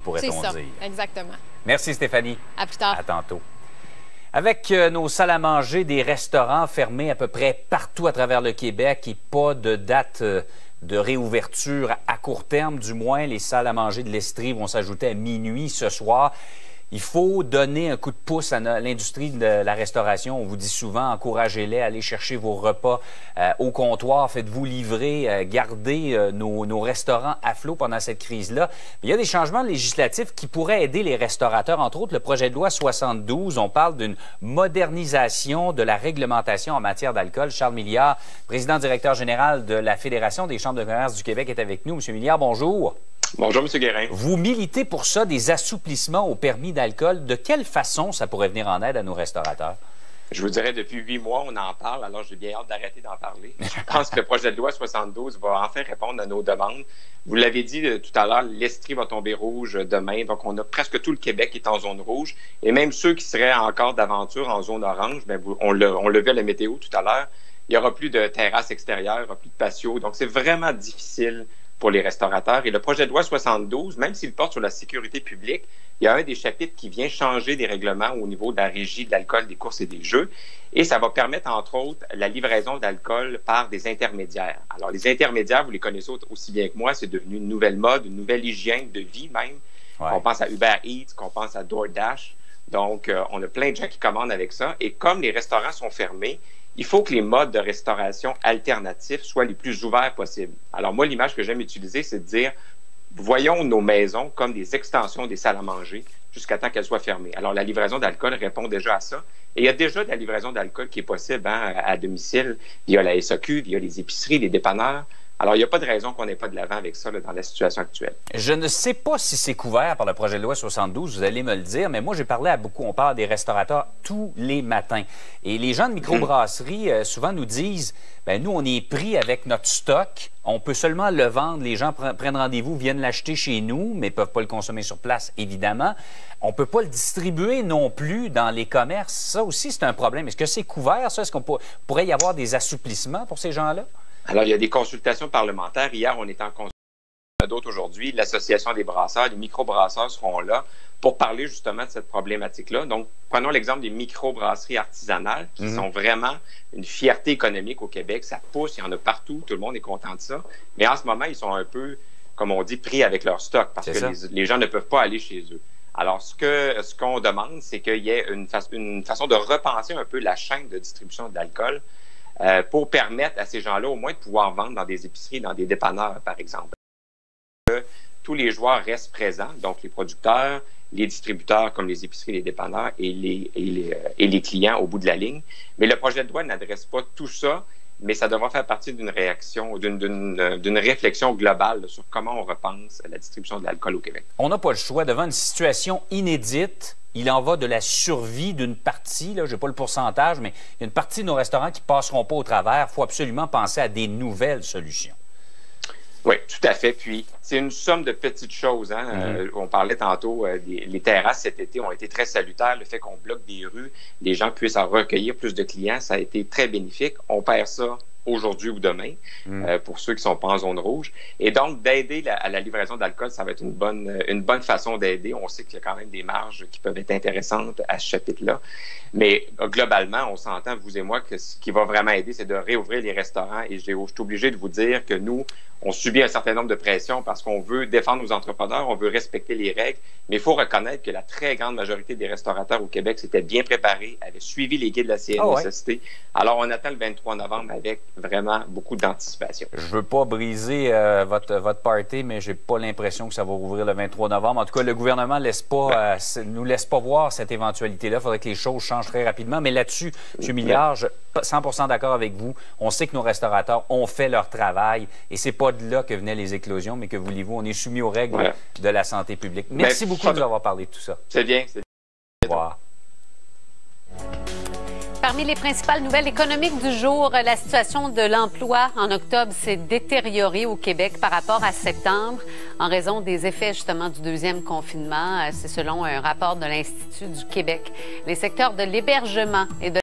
pourrait-on dire. Exactement. Merci Stéphanie. À plus tard. À tantôt. Avec nos salles à manger, des restaurants fermés à peu près partout à travers le Québec et pas de date de réouverture à court terme, du moins, les salles à manger de l'Estrie vont s'ajouter à minuit ce soir. Il faut donner un coup de pouce à l'industrie de la restauration. On vous dit souvent, encouragez-les, allez chercher vos repas au comptoir, faites-vous livrer, gardez nos restaurants à flot pendant cette crise-là. Il y a des changements législatifs qui pourraient aider les restaurateurs, entre autres le projet de loi 72. On parle d'une modernisation de la réglementation en matière d'alcool. Charles Milliard, président directeur général de la Fédération des chambres de commerce du Québec, est avec nous. Monsieur Milliard, bonjour. Bonjour, M. Guérin. Vous militez pour ça, des assouplissements au permis d'alcool. De quelle façon ça pourrait venir en aide à nos restaurateurs? Je vous dirais, depuis 8 mois, on en parle, alors j'ai bien hâte d'arrêter d'en parler. Je pense que le projet de loi 72 va enfin répondre à nos demandes. Vous l'avez dit tout à l'heure, l'Estrie va tomber rouge demain, donc on a presque tout le Québec qui est en zone rouge. Et même ceux qui seraient encore d'aventure en zone orange, bien, on le vu à la météo tout à l'heure, il n'y aura plus de terrasses extérieures, il n'y aura plus de patio, donc c'est vraiment difficile pour les restaurateurs. Et le projet de loi 72, même s'il porte sur la sécurité publique, il y a un des chapitres qui vient changer des règlements au niveau de la régie de l'alcool, des courses et des jeux. Et ça va permettre, entre autres, la livraison d'alcool par des intermédiaires. Alors, les intermédiaires, vous les connaissez aussi bien que moi, c'est devenu une nouvelle mode, une nouvelle hygiène de vie même. Ouais. On pense à Uber Eats, qu'on pense à DoorDash. Donc, on a plein de gens qui commandent avec ça. Et comme les restaurants sont fermés, il faut que les modes de restauration alternatifs soient les plus ouverts possibles. Alors moi, l'image que j'aime utiliser, c'est de dire, voyons nos maisons comme des extensions des salles à manger jusqu'à temps qu'elles soient fermées. Alors la livraison d'alcool répond déjà à ça. Et il y a déjà de la livraison d'alcool qui est possible à domicile via la SAQ, via les épiceries, les dépanneurs. Alors, il n'y a pas de raison qu'on n'ait pas de l'avant avec ça là, dans la situation actuelle. Je ne sais pas si c'est couvert par le projet de loi 72, vous allez me le dire, mais moi, j'ai parlé à beaucoup, on parle des restaurateurs tous les matins. Et les gens de microbrasserie, souvent nous disent, bien, nous, on est pris avec notre stock, on peut seulement le vendre, les gens prennent rendez-vous, viennent l'acheter chez nous, mais ne peuvent pas le consommer sur place, évidemment. On ne peut pas le distribuer non plus dans les commerces. Ça aussi, c'est un problème. Est-ce que c'est couvert, ça? Est-ce qu'on pourrait y avoir des assouplissements pour ces gens-là? Alors, il y a des consultations parlementaires. Hier, on est en consultation, d'autres aujourd'hui. L'Association des brasseurs, les microbrasseurs seront là pour parler justement de cette problématique-là. Donc, prenons l'exemple des microbrasseries artisanales qui sont vraiment une fierté économique au Québec. Ça pousse, il y en a partout, tout le monde est content de ça. Mais en ce moment, ils sont un peu, comme on dit, pris avec leur stock parce que les gens ne peuvent pas aller chez eux. Alors, ce qu'on demande, c'est qu'il y ait une façon de repenser un peu la chaîne de distribution d'alcool pour permettre à ces gens-là au moins de pouvoir vendre dans des épiceries, dans des dépanneurs, par exemple. Que tous les joueurs restent présents, donc les producteurs, les distributeurs comme les épiceries, les dépanneurs et les clients au bout de la ligne. Mais le projet de loi n'adresse pas tout ça, mais ça devra faire partie d'une réaction, d'une réflexion globale là, sur comment on repense la distribution de l'alcool au Québec. On n'a pas le choix devant une situation inédite. Il en va de la survie d'une partie, je n'ai pas le pourcentage, mais il y a une partie de nos restaurants qui ne passeront pas au travers. Il faut absolument penser à des nouvelles solutions. Oui, tout à fait. Puis, c'est une somme de petites choses. On parlait tantôt, les terrasses cet été ont été très salutaires. Le fait qu'on bloque des rues, les gens puissent en recueillir plus de clients, ça a été très bénéfique. On perd ça aujourd'hui ou demain, pour ceux qui ne sont pas en zone rouge. Et donc, d'aider à la livraison d'alcool, ça va être une bonne façon d'aider. On sait qu'il y a quand même des marges qui peuvent être intéressantes à ce chapitre-là. Mais globalement, on s'entend, vous et moi, que ce qui va vraiment aider, c'est de réouvrir les restaurants. Et je suis obligé de vous dire que nous, on subit un certain nombre de pressions parce qu'on veut défendre nos entrepreneurs, on veut respecter les règles. Mais il faut reconnaître que la très grande majorité des restaurateurs au Québec s'étaient bien préparés, avaient suivi les guides de la CNESST. Ouais. Alors, on attend le 23 novembre avec vraiment beaucoup d'anticipation. Je veux pas briser votre party, mais j'ai pas l'impression que ça va rouvrir le 23 novembre. En tout cas, le gouvernement nous laisse pas voir cette éventualité-là. Il faudrait que les choses changent très rapidement. Mais là-dessus, M. Milliard, je suis 100% d'accord avec vous. On sait que nos restaurateurs ont fait leur travail et c'est pas de là que venaient les éclosions, mais que voulez-vous, on est soumis aux règles de la santé publique. Merci beaucoup de nous avoir parlé de tout ça. C'est bien. Au revoir. Parmi les principales nouvelles économiques du jour, la situation de l'emploi en octobre s'est détériorée au Québec par rapport à septembre en raison des effets justement du deuxième confinement. C'est selon un rapport de l'Institut du Québec. Les secteurs de l'hébergement et de